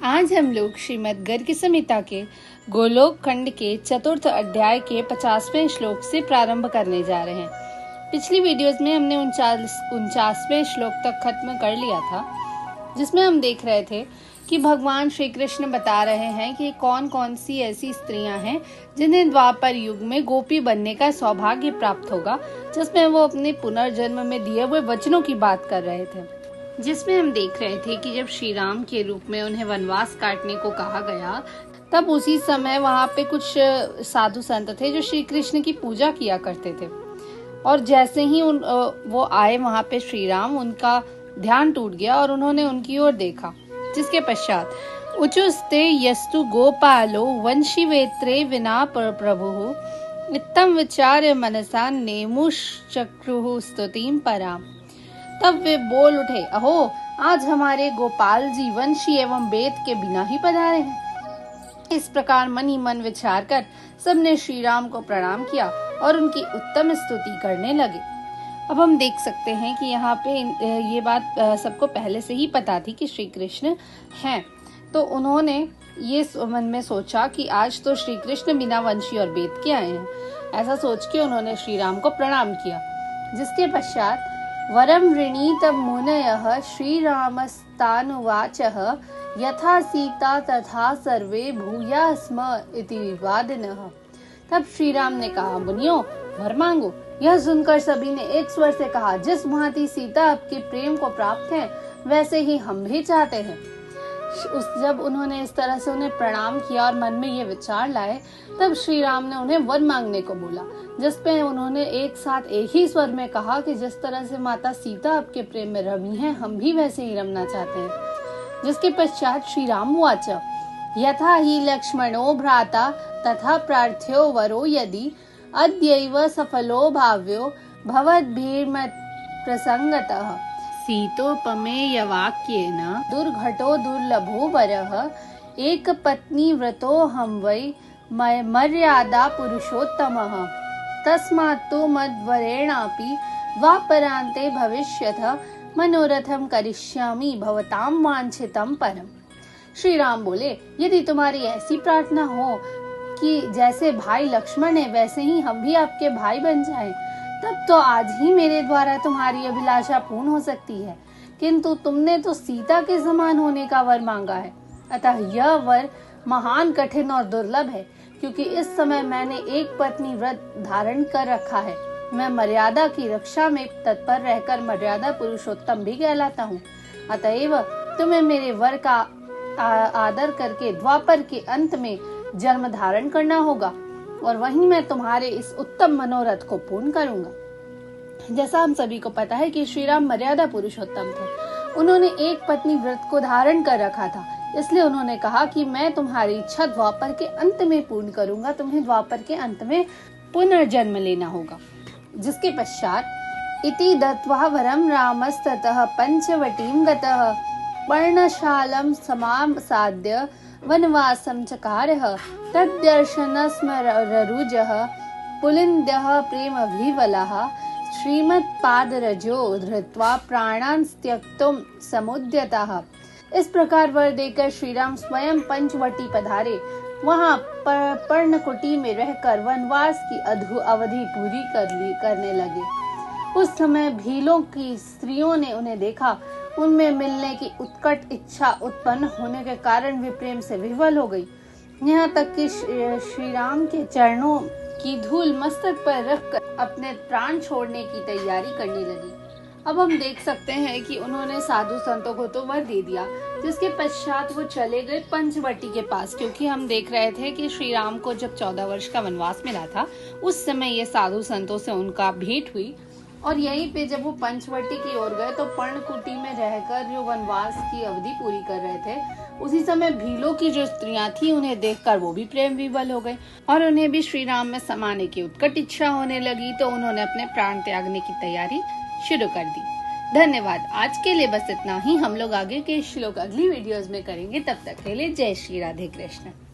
आज हम लोग श्रीमद् गर्ग संहिता के गोलोक खंड के चतुर्थ अध्याय के 50वें श्लोक से प्रारंभ करने जा रहे हैं। पिछली वीडियोस में हमने 49वें श्लोक तक खत्म कर लिया था, जिसमें हम देख रहे थे कि भगवान श्री कृष्ण बता रहे हैं कि कौन कौन सी ऐसी स्त्रियां हैं जिन्हें द्वापर युग में गोपी बनने का सौभाग्य प्राप्त होगा, जिसमें वो अपने पुनर्जन्म में दिए हुए वचनों की बात कर रहे थे। जिसमें हम देख रहे थे कि जब श्री राम के रूप में उन्हें वनवास काटने को कहा गया, तब उसी समय वहाँ पे कुछ साधु संत थे जो श्री कृष्ण की पूजा किया करते थे। और जैसे ही वो आए वहाँ पे श्री राम, उनका ध्यान टूट गया और उन्होंने उनकी ओर देखा, जिसके पश्चात उचुस्ते यस्तु गोपालो वंशी वेत्रे विना प्रभु इत्तम विचार्य मनसा नेमुश्चक्रुः स्तुतिम पराम। तब वे बोल उठे, अहो, आज हमारे गोपाल जी वंशी एवं वेद के बिना ही पधारे हैं। इस प्रकार मन ही मन विचार कर सबने श्री राम को प्रणाम किया और उनकी उत्तम स्तुति करने लगे। अब हम देख सकते हैं कि यहाँ पे ये बात सबको पहले से ही पता थी कि श्री कृष्ण हैं, तो उन्होंने ये मन में सोचा कि आज तो श्री कृष्ण बिना वंशी और वेद के आए हैं। ऐसा सोच के उन्होंने श्री राम को प्रणाम किया, जिसके पश्चात वरम वृणीत मुनयः श्रीरामस्तानुवाचः यथा सीता तथा सर्वे भूया स्म इति विवादिनः। तब श्री राम ने कहा, मुनियों, वर मांगो। यह सुनकर सभी ने एक स्वर से कहा, जिस भांति सीता आपके प्रेम को प्राप्त है, वैसे ही हम भी चाहते हैं। जब उन्होंने इस तरह से उन्हें प्रणाम किया और मन में ये विचार लाए, तब श्री राम ने उन्हें वर मांगने को बोला, जिसपे उन्होंने एक साथ एक ही स्वर में कहा कि जिस तरह से माता सीता आपके प्रेम में रमी है, हम भी वैसे ही रमना चाहते हैं। जिसके पश्चात श्री राम वाच यथा ही लक्ष्मणो भ्राता तथा प्रार्थ्यो वरो यदि अद्यैव सफलो भाव्यो भवद्भिर्मत प्रसंगतः सीतोपमेय वाक्येन दुर्घटो दुर्लभो वरः एक पत्नी व्रतो हम वै मर्यादा पुरुषोत्तमः तस्मात्तु मद्वरेणापि द्वापरान्ते भविष्यतः मनोरथम करिष्यामि भवतां वांछितं परम। श्री राम बोले, यदि तुम्हारी ऐसी प्रार्थना हो कि जैसे भाई लक्ष्मण है वैसे ही हम भी आपके भाई बन जाएं, तब तो आज ही मेरे द्वारा तुम्हारी अभिलाषा पूर्ण हो सकती है। किंतु तुमने तो सीता के समान होने का वर मांगा है, अतः यह वर महान कठिन और दुर्लभ है, क्योंकि इस समय मैंने एक पत्नी व्रत धारण कर रखा है। मैं मर्यादा की रक्षा में तत्पर रहकर मर्यादा पुरुषोत्तम भी कहलाता हूँ। अतएव तुम्हें मेरे वर का आदर करके द्वापर के अंत में जन्म धारण करना होगा और वहीं मैं तुम्हारे इस उत्तम मनोरथ को पूर्ण करूंगा। जैसा हम सभी को पता है कि श्री राम मर्यादा पुरुषोत्तम थे। उन्होंने एक पत्नी व्रत को धारण कर रखा था, इसलिए उन्होंने कहा कि मैं तुम्हारी इच्छा द्वापर के अंत में पूर्ण करूंगा, तुम्हें द्वापर के अंत में पुनर्जन्म लेना होगा। जिसके पश्चात इति दत्वा वरम रामस्ततः पंचवटीं गतः पर्णशालं समासाद्य वनवासं चकारः तद्दर्शनस्मररुजः पुलिन्द्यः प्रेमविह्वलः श्रीमत्पादरजो धृत्वा प्राणान् त्यक्तुं समुद्यतः। इस प्रकार वर देकर श्री राम स्वयं पंचवटी पधारे। वहाँ पर्णकुटी में रहकर वनवास की अवधि पूरी करने लगे। उस समय भीलों की स्त्रियों ने उन्हें देखा। उनमें मिलने की उत्कट इच्छा उत्पन्न होने के कारण वे प्रेम से विह्वल हो गई। यहाँ तक कि श्री राम के चरणों की धूल मस्तक पर रखकर अपने प्राण छोड़ने की तैयारी करने लगी। अब हम देख सकते हैं कि उन्होंने साधु संतों को तो वर दे दिया, जिसके पश्चात वो चले गए पंचवटी के पास, क्योंकि हम देख रहे थे कि श्री राम को जब 14 वर्ष का वनवास मिला था, उस समय ये साधु संतों से उनका भेंट हुई। और यहीं पे जब वो पंचवटी की ओर गए तो पर्णकुटी में रहकर जो वनवास की अवधि पूरी कर रहे थे, उसी समय भीलों की जो स्त्रियां थी उन्हें देखकर वो भी प्रेम विह्वल हो गए और उन्हें भी श्री राम में समाने की उत्कट इच्छा होने लगी। तो उन्होंने अपने प्राण त्यागने की तैयारी शुरू कर दी। धन्यवाद। आज के लिए बस इतना ही। हम लोग आगे के श्लोक अगली वीडियोस में करेंगे। तब तक के लिए जय श्री राधे कृष्ण।